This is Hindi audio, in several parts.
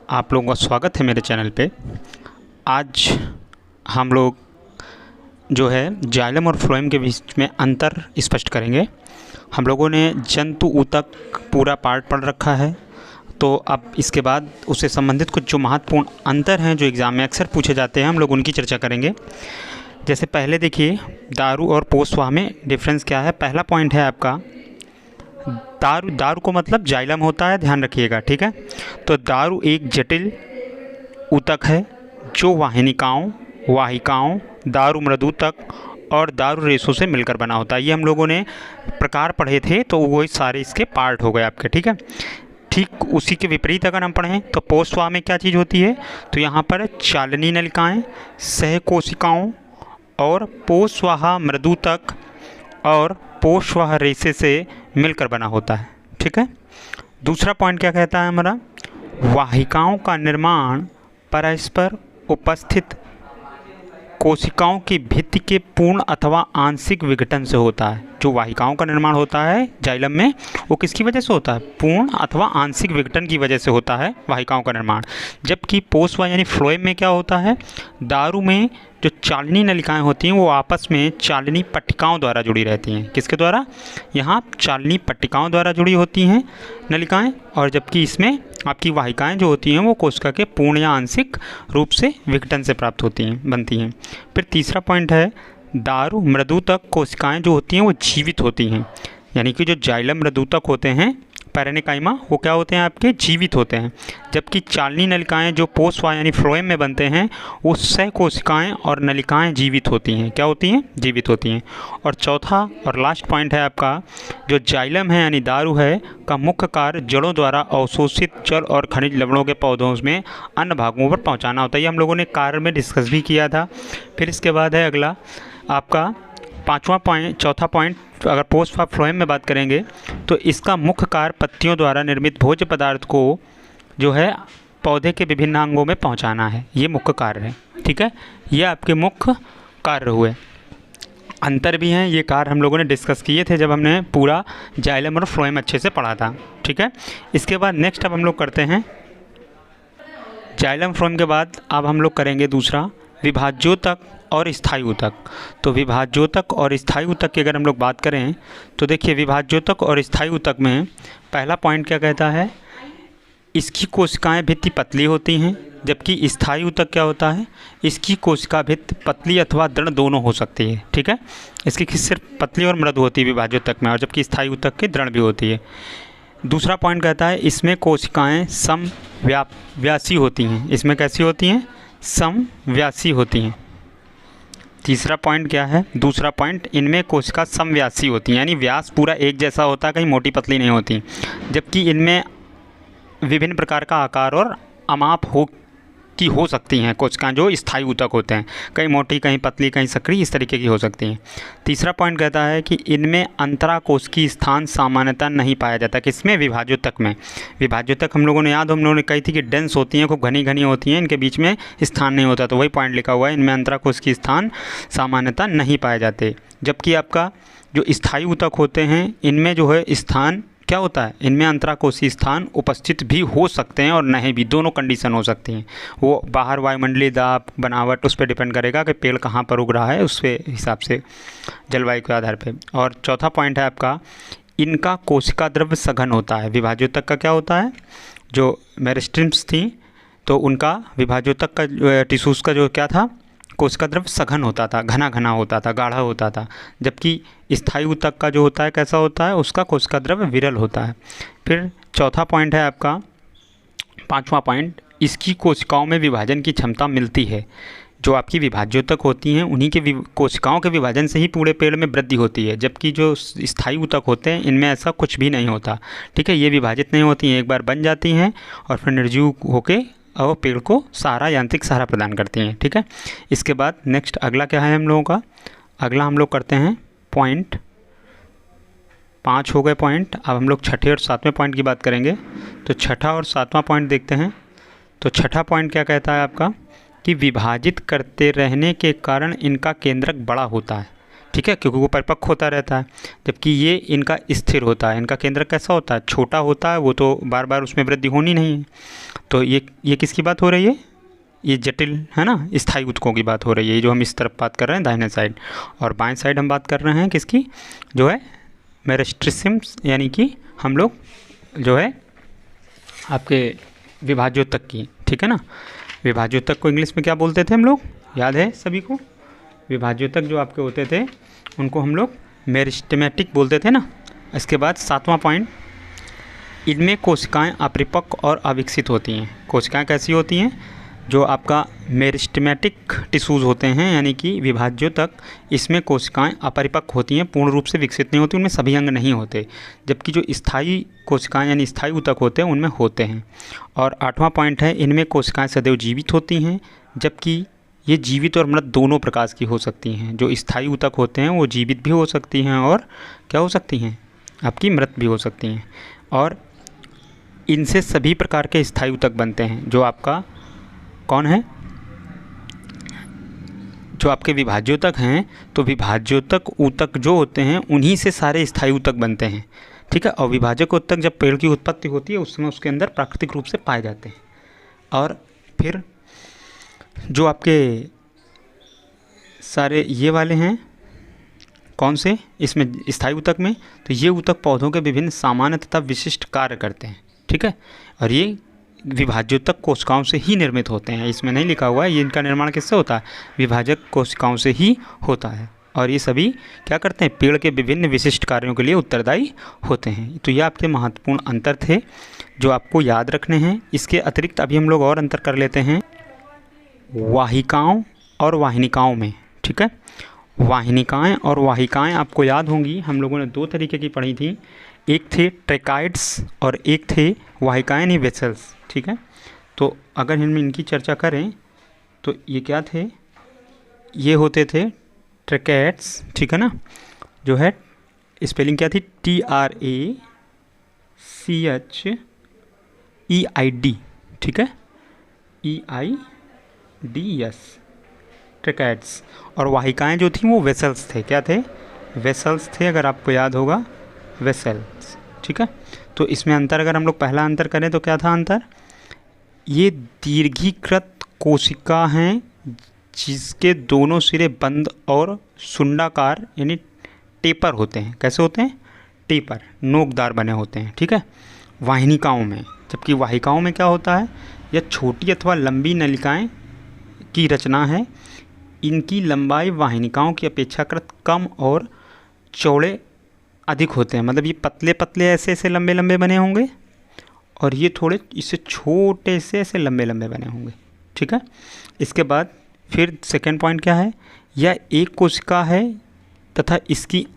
आप लोगों का स्वागत है मेरे चैनल पे। आज हम लोग जो है जाइलम और फ्लोएम के बीच में अंतर स्पष्ट करेंगे। हम लोगों ने जंतु ऊतक पूरा पार्ट पढ़ रखा है, तो अब इसके बाद उससे संबंधित कुछ जो महत्वपूर्ण अंतर हैं जो एग्ज़ाम में अक्सर पूछे जाते हैं, हम लोग उनकी चर्चा करेंगे। जैसे पहले देखिए, दारू और पोषवाह में डिफरेंस क्या है। पहला पॉइंट है आपका दारू को मतलब जाइलम होता है, ध्यान रखिएगा, ठीक है। तो दारू एक जटिल ऊतक है जो वाहिकाओं, दारू मृदूतक और दारू रेशों से मिलकर बना होता है। ये हम लोगों ने प्रकार पढ़े थे, तो वही सारे इसके पार्ट हो गए आपके, ठीक है। ठीक उसी के विपरीत अगर हम पढ़ें तो पोषवाह में क्या चीज़ होती है, तो यहाँ पर चालनी नलिकाएँ, सहकोशिकाओं और पोषवाह मृदूतक और पोषवाह रेशे से मिलकर बना होता है, ठीक है। दूसरा पॉइंट क्या कहता है हमारा, वाहिकाओं का निर्माण परस्पर उपस्थित कोशिकाओं की भित्ति के पूर्ण अथवा आंशिक विघटन से होता है। जो वाहिकाओं का निर्माण होता है जाइलम में, वो किसकी वजह से होता है, पूर्ण अथवा आंशिक विघटन की वजह से होता है वाहिकाओं का निर्माण। जबकि पोषवाह यानी फ्लोएम में क्या होता है, दारू में जो चालनी नलिकाएं होती हैं वो आपस में चालनी पट्टिकाओं द्वारा जुड़ी रहती हैं। किसके द्वारा, यहाँ चालनी पट्टिकाओं द्वारा जुड़ी होती हैं नलिकाएं, और जबकि इसमें आपकी वाहिकाएं जो होती हैं वो कोशिका के पूर्ण या आंशिक रूप से विघटन से प्राप्त होती हैं, बनती हैं। फिर तीसरा पॉइंट है, दारू मृदूतक कोशिकाएं जो होती हैं वो जीवित होती हैं। यानी कि जो जाइलम मृदूतक होते हैं पैरेन्काइमा, वो क्या होते हैं, आपके जीवित होते हैं। जबकि चालनी नलिकाएं जो पोषवाह यानी फ्लोएम में बनते हैं, वो सह कोशिकाएं और नलिकाएं जीवित होती हैं। क्या होती हैं, जीवित होती हैं। और चौथा और लास्ट पॉइंट है आपका, जो जाइलम है यानी दारू है का मुख्य कार्य जड़ों द्वारा अवशोषित जल और खनिज लवणों के पौधों में अन्य भागों पर पहुँचाना होता है। ये हम लोगों ने कार्य में डिस्कस भी किया था। फिर इसके बाद है अगला आपका चौथा पॉइंट, अगर पोषवाह फ्लोएम में बात करेंगे तो इसका मुख्य कार्य पत्तियों द्वारा निर्मित भोज्य पदार्थ को जो है पौधे के विभिन्न अंगों में पहुंचाना है। ये मुख्य कार्य है, ठीक है। ये आपके मुख्य कार्य हुए। अंतर भी हैं, ये कार्य हम लोगों ने डिस्कस किए थे जब हमने पूरा जाइलम और फ्लोएम अच्छे से पढ़ा था, ठीक है। इसके बाद नेक्स्ट अब हम लोग करते हैं जाइलम फ्लोएम के बाद अब हम लोग करेंगे दूसरा विभाज्योतक और स्थायी ऊतक। तो विभाज्योतक और स्थायी ऊतक की अगर हम लोग बात करें तो देखिए, विभाज्योतक और स्थायी ऊतक में पहला पॉइंट क्या कहता है, इसकी कोशिकाएं भित्ति पतली होती हैं। जबकि स्थायी ऊतक क्या होता है, इसकी कोशिका भित्ति पतली अथवा दृढ़ दोनों हो सकती है, ठीक है। इसकी सिर्फ पतली और मृदु होती है विभाज्योतक में, और जबकि स्थायी ऊतक की दृढ़ भी होती है। दूसरा पॉइंट कहता है इसमें कोशिकाएँ समव्यासी होती हैं। इसमें कैसी होती हैं, समव्यासी होती हैं। तीसरा पॉइंट क्या है, दूसरा पॉइंट, इनमें कोशिका समव्यासी होती हैं, यानी व्यास पूरा एक जैसा होता है, कहीं मोटी पतली नहीं होती। जबकि इनमें विभिन्न प्रकार का आकार और अमाप हो सकती हैं कोशिकाएं जो स्थायी ऊतक होते हैं, कहीं मोटी, कहीं पतली, कहीं सक्रिय, इस तरीके की हो सकती हैं। तीसरा पॉइंट कहता है कि इनमें अंतराकोशिकीय स्थान सामान्यतः नहीं पाया जाता। किसमें, विभाज्योतक में। विभाज्योतक हम लोगों ने कही थी कि डेंस होती हैं, खूब घनी घनी होती हैं, इनके बीच में स्थान नहीं होता, तो वही पॉइंट लिखा हुआ है, इनमें अंतराकोशिकीय स्थान सामान्यतः नहीं पाए जाते। जबकि आपका जो स्थायी ऊतक होते हैं इनमें जो है स्थान क्या होता है, इनमें अंतराकोशीय स्थान उपस्थित भी हो सकते हैं और नहीं भी, दोनों कंडीशन हो सकती हैं। वो बाहर वायुमंडलीय दाब बनावट उस पर डिपेंड करेगा कि पेड़ कहाँ पर उग रहा है, उसके हिसाब से, जलवायु के आधार पे। और चौथा पॉइंट है आपका, इनका कोशिका द्रव्य सघन होता है। विभाज्योतक का क्या होता है, जो मेरिस्टेम्स थी तो उनका विभाज्योतक का टिश्यूज़ का जो क्या था, कोशिका द्रव्य सघन होता था, घना घना होता था, गाढ़ा होता था। जबकि स्थायी ऊतक का जो होता है कैसा होता है, उसका कोशिका द्रव्य विरल होता है। फिर चौथा पॉइंट है आपका, पांचवा पॉइंट, इसकी कोशिकाओं में विभाजन की क्षमता मिलती है। जो आपकी विभाज्योतक होती हैं उन्हीं के कोशिकाओं के विभाजन से ही पूरे पेड़ में वृद्धि होती है। जबकि जो स्थायी ऊतक होते हैं इनमें ऐसा कुछ भी नहीं होता, ठीक है। ये विभाजित नहीं होती हैं, एक बार बन जाती हैं और फिर निर्जीव होकर और पेड़ को सहारा, यांत्रिक सहारा प्रदान करती हैं, ठीक है। इसके बाद नेक्स्ट अगला क्या है हम लोगों का, अगला हम लोग करते हैं पॉइंट 5 हो गए पॉइंट। अब हम लोग छठे और सातवें पॉइंट की बात करेंगे। तो छठा और सातवां पॉइंट देखते हैं। तो छठा पॉइंट क्या कहता है आपका, कि विभाजित करते रहने के कारण इनका केंद्रक बड़ा होता है, ठीक है, क्योंकि वो परिपक्व होता रहता है। जबकि ये इनका स्थिर होता है, इनका केंद्रक कैसा होता है, छोटा होता है, वो तो बार बार उसमें वृद्धि होनी नहीं है। तो ये किसकी बात हो रही है? ये जटिल है ना, स्थायी ऊतकों की बात हो रही है, जो हम इस तरफ बात कर रहे हैं दाहिने साइड, और बाएं साइड हम बात कर रहे हैं किसकी, जो है मेरिस्टेम्स, यानी कि हम लोग जो है आपके विभाज्योतक की, ठीक है ना। विभाज्योतक को इंग्लिश में क्या बोलते थे हम लोग, याद है सभी को? विभाज्योतक जो आपके होते थे उनको हम लोग मेरिस्टेमेटिक बोलते थे ना। इसके बाद 7वां पॉइंट, इनमें कोशिकाएं अपरिपक्व और अविकसित होती हैं। कोशिकाएं कैसी होती हैं? जो आपका मेरिस्टेमेटिक टिश्यूज़ होते हैं, यानी कि विभाज्योतक, इसमें कोशिकाएं अपरिपक्व होती हैं, पूर्ण रूप से विकसित नहीं होती, उनमें सभी अंग नहीं होते। जबकि जो स्थायी कोशिकाएं यानी स्थायी ऊतक होते हैं उनमें होते हैं। और 8वां पॉइंट है, इनमें कोशिकाएं सदैव जीवित होती हैं, जबकि ये जीवित और मृत दोनों प्रकार की हो सकती हैं। जो स्थायी ऊतक होते हैं वो जीवित भी हो सकती हैं और क्या हो सकती हैं, आपकी मृत भी हो सकती हैं। और इनसे सभी प्रकार के स्थायी ऊतक बनते हैं। जो आपका कौन है, जो आपके विभाज्योतक हैं, तो विभाज्योतक ऊतक जो होते हैं उन्हीं से सारे स्थायी ऊतक बनते हैं, ठीक है। और विभाजक ऊतक जब पेड़ की उत्पत्ति होती है उस समय उसके अंदर प्राकृतिक रूप से पाए जाते हैं। और फिर जो आपके सारे ये वाले हैं, कौन से, इसमें स्थायी ऊतक में, तो ये ऊतक पौधों के विभिन्न सामान्य तथा विशिष्ट कार्य करते हैं, ठीक है। और ये विभाज्योतक कोशिकाओं से ही निर्मित होते हैं। इसमें नहीं लिखा हुआ है ये इनका निर्माण किससे होता है, विभाजक कोशिकाओं से ही होता है। और ये सभी क्या करते हैं, पेड़ के विभिन्न विशिष्ट कार्यों के लिए उत्तरदायी होते हैं। तो ये आपके महत्वपूर्ण अंतर थे जो आपको याद रखने हैं। इसके अतिरिक्त अभी हम लोग और अंतर कर लेते हैं वाहिकाओं और वाहिनिकाओं में, ठीक है। वाहिनिकाएँ और वाहिकाएँ आपको याद होंगी, हम लोगों ने 2 तरीके की पढ़ी थी, एक थे ट्रेकाइड्स और एक थे वाहिकाएँ यानी वेसल्स, ठीक है। तो अगर हम इनकी चर्चा करें तो ये क्या थे, ये होते थे ट्रेकैट्स, ठीक है ना, जो है स्पेलिंग क्या थी, TRACHEID, ठीक है, EIDS, ट्रेकैट्स। और वाहिकाएँ जो थी वो वेसल्स थे, क्या थे, वेसल्स थे, अगर आपको याद होगा, वेसल्स, ठीक है। तो इसमें अंतर अगर हम लोग पहला अंतर करें तो क्या था अंतर, ये दीर्घीकृत कोशिका हैं जिसके दोनों सिरे बंद और सुंडाकार यानी टेपर होते हैं। कैसे होते हैं, टेपर, नोकदार बने होते हैं, ठीक है, वाहिनिकाओं में। जबकि वाहिकाओं में क्या होता है, यह छोटी अथवा लंबी नलिकाएं की रचना है। इनकी लंबाई वाहिनिकाओं की अपेक्षाकृत कम और चौड़े अधिक होते हैं। मतलब ये पतले पतले ऐसे ऐसे लंबे लंबे बने होंगे और ये थोड़े इससे छोटे से ऐसे लंबे लंबे बने होंगे, ठीक है। इसके बाद फिर सेकेंड पॉइंट क्या है, यह एक कोशिका है तथा इसकी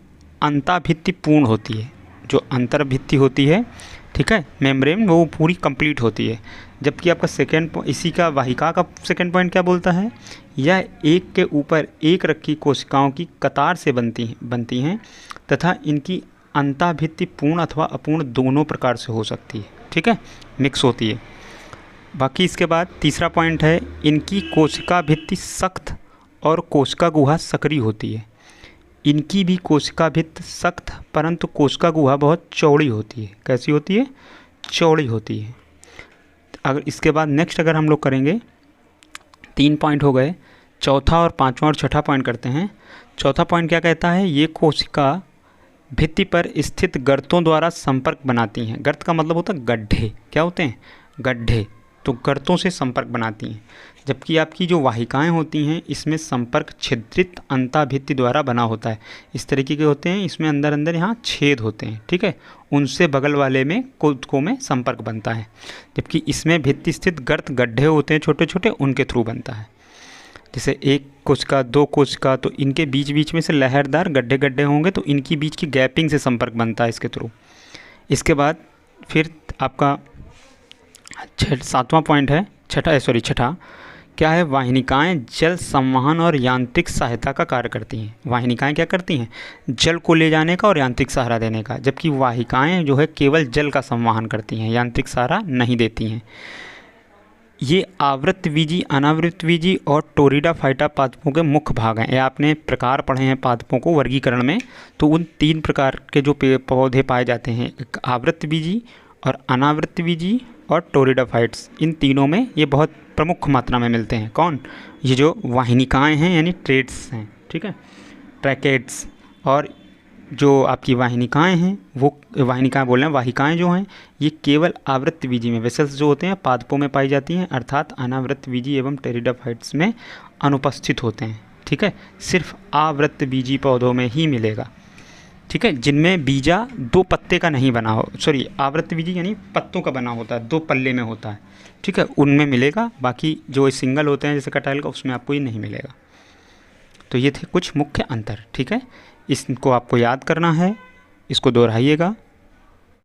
अंतःभित्ति पूर्ण होती है। जो अंतर्भित्ति होती है, ठीक है, मेम्ब्रेन, वो पूरी कंप्लीट होती है। जबकि आपका इसी का वाहिका का सेकेंड पॉइंट क्या बोलता है, यह एक के ऊपर एक रखी कोशिकाओं की कतार से बनती हैं तथा इनकी अंतःभित्ति पूर्ण अथवा अपूर्ण दोनों प्रकार से हो सकती है, ठीक है, मिक्स होती है। बाकी इसके बाद तीसरा पॉइंट है, इनकी कोशिका भित्ति सख्त और कोशिका गुहा सक्रिय होती है। इनकी भी कोशिका भित्ति सख्त परंतु कोशिका गुहा बहुत चौड़ी होती है। कैसी होती है, चौड़ी होती है। अगर इसके बाद नेक्स्ट अगर हम लोग करेंगे, 3 पॉइंट हो गए, चौथा और पांचवा और छठा पॉइंट करते हैं। चौथा पॉइंट क्या कहता है, ये कोशिका भित्ति पर स्थित गर्तों द्वारा संपर्क बनाती हैं। गर्त का मतलब होता है गड्ढे, क्या होते हैं, गड्ढे, तो गर्तों से संपर्क बनाती हैं। जबकि आपकी जो वाहिकाएं होती हैं इसमें संपर्क छिद्रित अंतःभित्ति द्वारा बना होता है। इस तरीके के होते हैं, इसमें अंदर अंदर यहाँ छेद होते हैं, ठीक है, उनसे बगल वाले में कोशिकाओं में संपर्क बनता है। जबकि इसमें भित्ति स्थित गर्त गड्ढे होते हैं छोटे छोटे, उनके थ्रू बनता है। जैसे एक कोशिका, 2 कोशिका, तो इनके बीच बीच में से लहरदार गड्ढे गड्ढे होंगे, तो इनकी बीच की गैपिंग से संपर्क बनता है इसके थ्रू। इसके बाद फिर आपका 7वां पॉइंट है, छठा क्या है, वाहिनिकाएं जल संवहन और यांत्रिक सहायता का कार्य करती हैं। वाहिनिकाएं क्या करती हैं, जल को ले जाने का और यांत्रिक सहारा देने का। जबकि वाहिकाएं जो है केवल जल का संवहन करती हैं, यांत्रिक सहारा नहीं देती हैं। ये आवृतबीजी, अनावृतबीजी और टोरिडा फाइटा पादपों के मुख्य भाग हैं। ये आपने प्रकार पढ़े हैं पादपों को वर्गीकरण में, तो उन 3 प्रकार के जो पौधे पाए जाते हैं, एक आवृतबीजी और अनावृतबीजी और टोरिडोफाइट्स, इन तीनों में ये बहुत प्रमुख मात्रा में मिलते हैं। कौन? ये जो वाहिनिकाएँ हैं यानी ट्रेड्स हैं, ठीक है, ट्रैकेट्स। और जो आपकी वाहिनिकाएँ हैं, वो वाहिनिकाएँ बोल रहे हैं, वाहिकाएँ जो हैं ये केवल आवृत्तबीजी में, वेसल्स जो होते हैं पादपों में पाई जाती हैं, अर्थात अनावृत्तबीजी एवं टेरिडोफाइट्स में अनुपस्थित होते हैं, ठीक है। सिर्फ आवृत्तबीजी पौधों में ही मिलेगा, ठीक है, जिनमें बीजा दो पत्ते का नहीं बना हो, सॉरी आवृत्तबीजी यानी पत्तों का बना होता है, दो पल्ले में होता है, ठीक है, उनमें मिलेगा। बाकी जो सिंगल होते हैं जैसे कटहल का, उसमें आपको ये नहीं मिलेगा। तो ये थे कुछ मुख्य अंतर, ठीक है। इसको आपको याद करना है, इसको दोहराइएगा।